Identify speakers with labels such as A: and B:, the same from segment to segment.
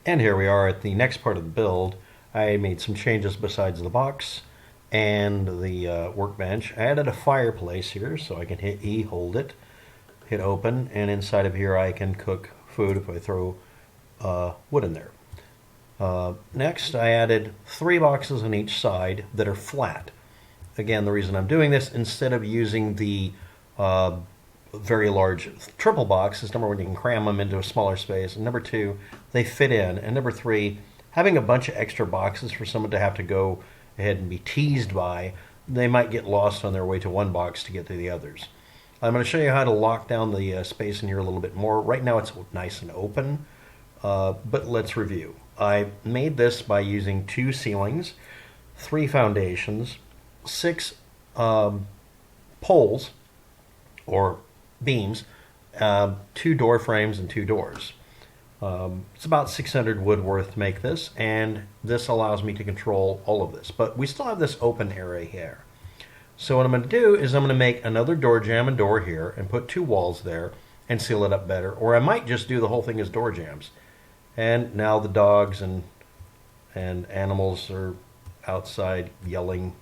A: And here we are at the next part of the build. I made some changes besides the box and the workbench. I added a fireplace here, so I can hit E, hold it, hit open, and inside of here I can cook food if I throw wood in there. Next, I added 3 boxes on each side that are flat. Again, the reason I'm doing this, instead of using the very large triple box, is number one, you can cram them into a smaller space, and number two, they fit in, and number three, having a bunch of extra boxes for someone to have to go ahead and be teased by, they might get lost on their way to one box to get to the others. I'm going to show you how to lock down the space in here a little bit more. Right now it's nice and open, but let's review. I made this by using 2 ceilings, 3 foundations, 6 poles or beams, 2 door frames, and 2 doors. It's about 600 wood worth to make this, and this allows me to control all of this. But we still have this open area here. So what I'm going to do is I'm going to make another door jamb and door here and put 2 walls there and seal it up better. Or I might just do the whole thing as door jambs. And now the dogs and animals are outside yelling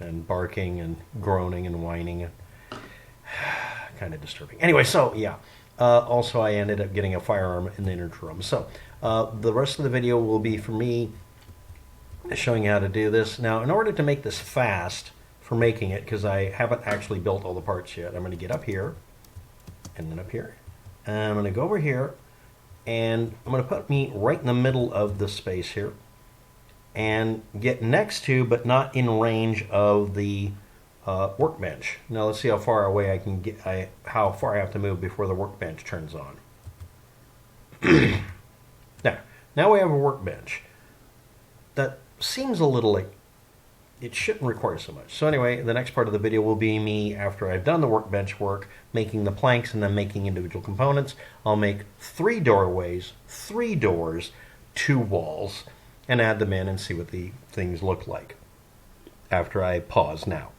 A: and barking and groaning and whining. Kind of disturbing. Anyway, so yeah. Also, I ended up getting a firearm in the interim. So the rest of the video will be for me showing you how to do this. Now, in order to make this fast for making it, because I haven't actually built all the parts yet, I'm going to get up here and then up here. And I'm going to go over here, and I'm going to put me right in the middle of the space here and get next to, but not in range of, the workbench. Now let's see how far away I can get, how far I have to move before the workbench turns on. Now we have a workbench. That seems a little like it shouldn't require so much. So anyway, the next part of the video will be me, after I've done the workbench work, making the planks and then making individual components. I'll make 3 doorways, 3 doors, 2 walls, and add them in and see what the things look like after I pause now.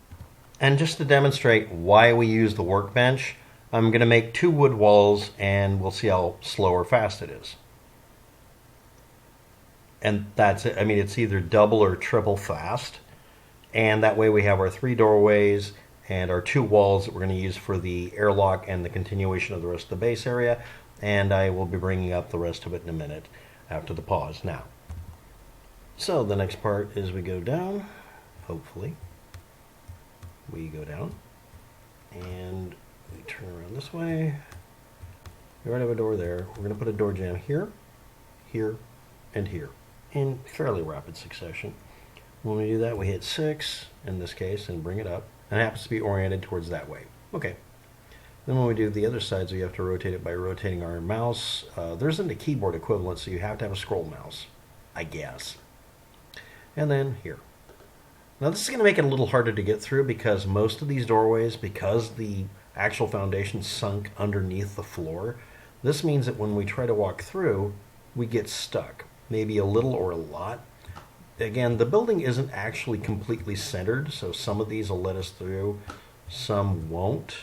A: And just to demonstrate why we use the workbench, I'm going to make 2 wood walls, and we'll see how slow or fast it is. And that's it. I mean, it's either double or triple fast. And that way we have our 3 doorways and our 2 walls that we're going to use for the airlock and the continuation of the rest of the base area. And I will be bringing up the rest of it in a minute after the pause now. So the next part is we go down, hopefully. We go down and we turn around this way. We already have a door there. We're going to put a door jamb here, here, and here in fairly rapid succession. When we do that, we hit 6 in this case and bring it up, and it happens to be oriented towards that way. Okay. Then when we do the other sides, we have to rotate it by rotating our mouse. There isn't a keyboard equivalent, so you have to have a scroll mouse, I guess. And then here. Now this is going to make it a little harder to get through, because most of these doorways, because the actual foundation sunk underneath the floor, this means that when we try to walk through, we get stuck. Maybe a little or a lot. Again, the building isn't actually completely centered, so some of these will let us through, some won't.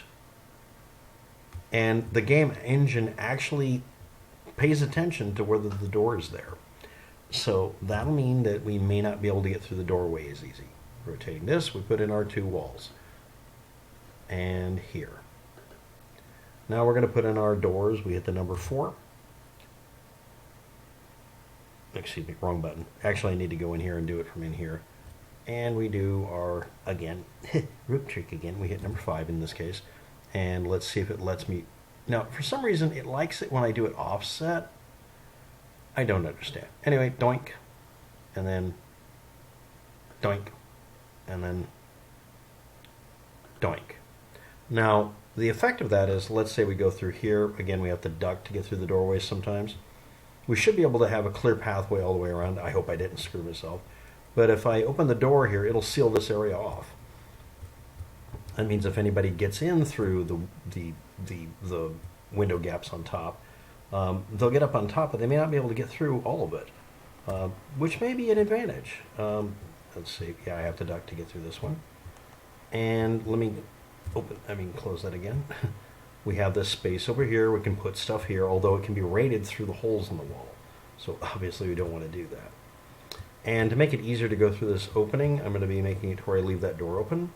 A: And the game engine actually pays attention to whether the door is there. So that'll mean that we may not be able to get through the doorway as easy. Rotating this, we put in our 2 walls. And here. Now we're going to put in our doors. We hit the number 4. Excuse me, wrong button. Actually, I need to go in here and do it from in here. And we do our, again, root trick again. We hit number 5 in this case. And let's see if it lets me. Now, for some reason, it likes it when I do it offset. I don't understand. Anyway, doink. And then doink. And then doink. Now, the effect of that is, let's say we go through here. Again, we have to duck to get through the doorways sometimes. We should be able to have a clear pathway all the way around. I hope I didn't screw myself. But if I open the door here, it'll seal this area off. That means if anybody gets in through the window gaps on top, they'll get up on top, but they may not be able to get through all of it, which may be an advantage. Let's see. Yeah, I have to duck to get through this one. And let me close that again. We have this space over here. We can put stuff here, although it can be rated through the holes in the wall. So obviously we don't want to do that. And to make it easier to go through this opening, I'm going to be making it to where I leave that door open.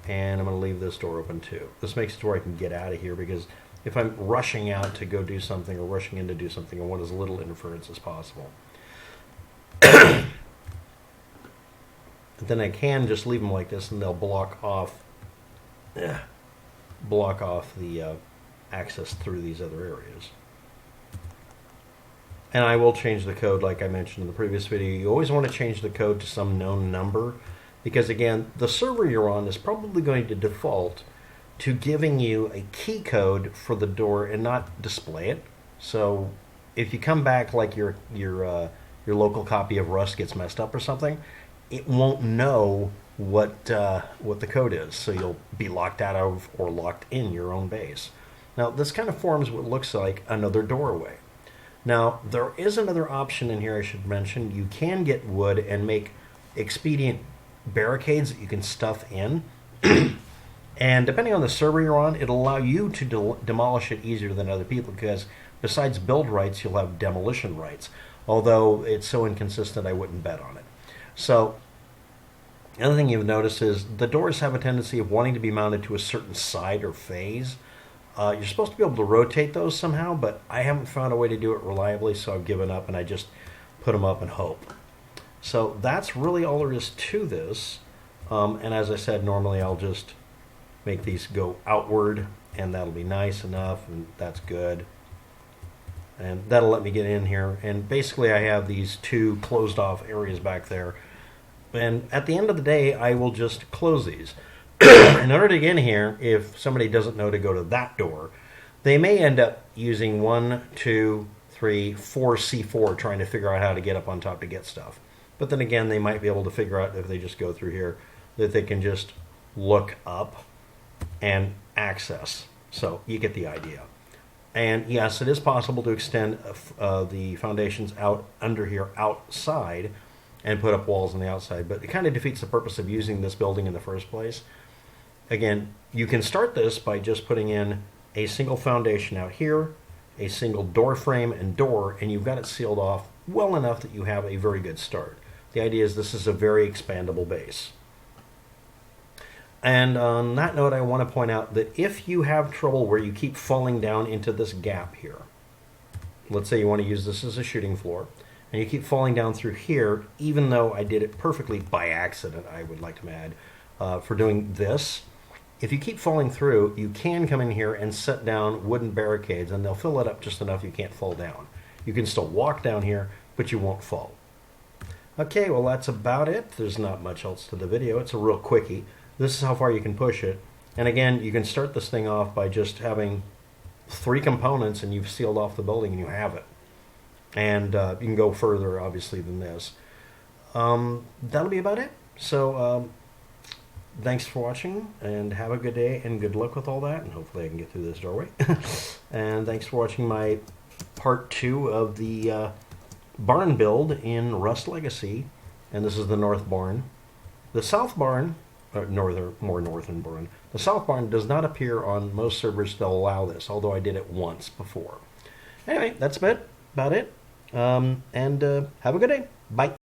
A: And I'm going to leave this door open too. This makes it to where I can get out of here, because if I'm rushing out to go do something or rushing in to do something, I want as little interference as possible. Then I can just leave them like this, and they'll block off the access through these other areas. And I will change the code like I mentioned in the previous video. You always want to change the code to some known number, because again, the server you're on is probably going to default to giving you a key code for the door and not display it. So if you come back like your local copy of Rust gets messed up or something, it won't know what the code is, so you'll be locked out of or locked in your own base. Now this kind of forms what looks like another doorway. Now there is another option in here I should mention. You can get wood and make expedient barricades that you can stuff in. And depending on the server you're on, it'll allow you to demolish it easier than other people, because besides build rights, you'll have demolition rights. Although it's so inconsistent, I wouldn't bet on it. So the other thing you've noticed is the doors have a tendency of wanting to be mounted to a certain side or phase. You're supposed to be able to rotate those somehow, but I haven't found a way to do it reliably, so I've given up and I just put them up and hope. So that's really all there is to this. And as I said, normally I'll just make these go outward, and that'll be nice enough, and that's good. And that'll let me get in here. And basically I have these two closed off areas back there. And at the end of the day, I will just close these. In order to get in here, if somebody doesn't know to go to that door, they may end up using 1, 2, 3, 4 C4 trying to figure out how to get up on top to get stuff. But then again, they might be able to figure out, if they just go through here, that they can just look up and access. So you get the idea. And yes, it is possible to extend the foundations out under here outside and put up walls on the outside, but it kind of defeats the purpose of using this building in the first place. Again, you can start this by just putting in a single foundation out here, a single door frame and door, and you've got it sealed off well enough that you have a very good start. The idea is this is a very expandable base. And on that note, I want to point out that if you have trouble where you keep falling down into this gap here, let's say you want to use this as a shooting floor, and you keep falling down through here, even though I did it perfectly by accident, I would like to add, for doing this, if you keep falling through, you can come in here and set down wooden barricades, and they'll fill it up just enough you can't fall down. You can still walk down here, but you won't fall. Okay, well that's about it. There's not much else to the video. It's a real quickie. This is how far you can push it. And again, you can start this thing off by just having 3 components, and you've sealed off the building and you have it. And you can go further, obviously, than this. That'll be about it. So thanks for watching, and have a good day, and good luck with all that, and hopefully I can get through this doorway. And thanks for watching my part 2 of the barn build in Rust Legacy. And this is the north barn. The south barn, more northern barn, the south barn does not appear on most servers that allow this, although I did it once before. Anyway, that's about it. And have a good day. Bye.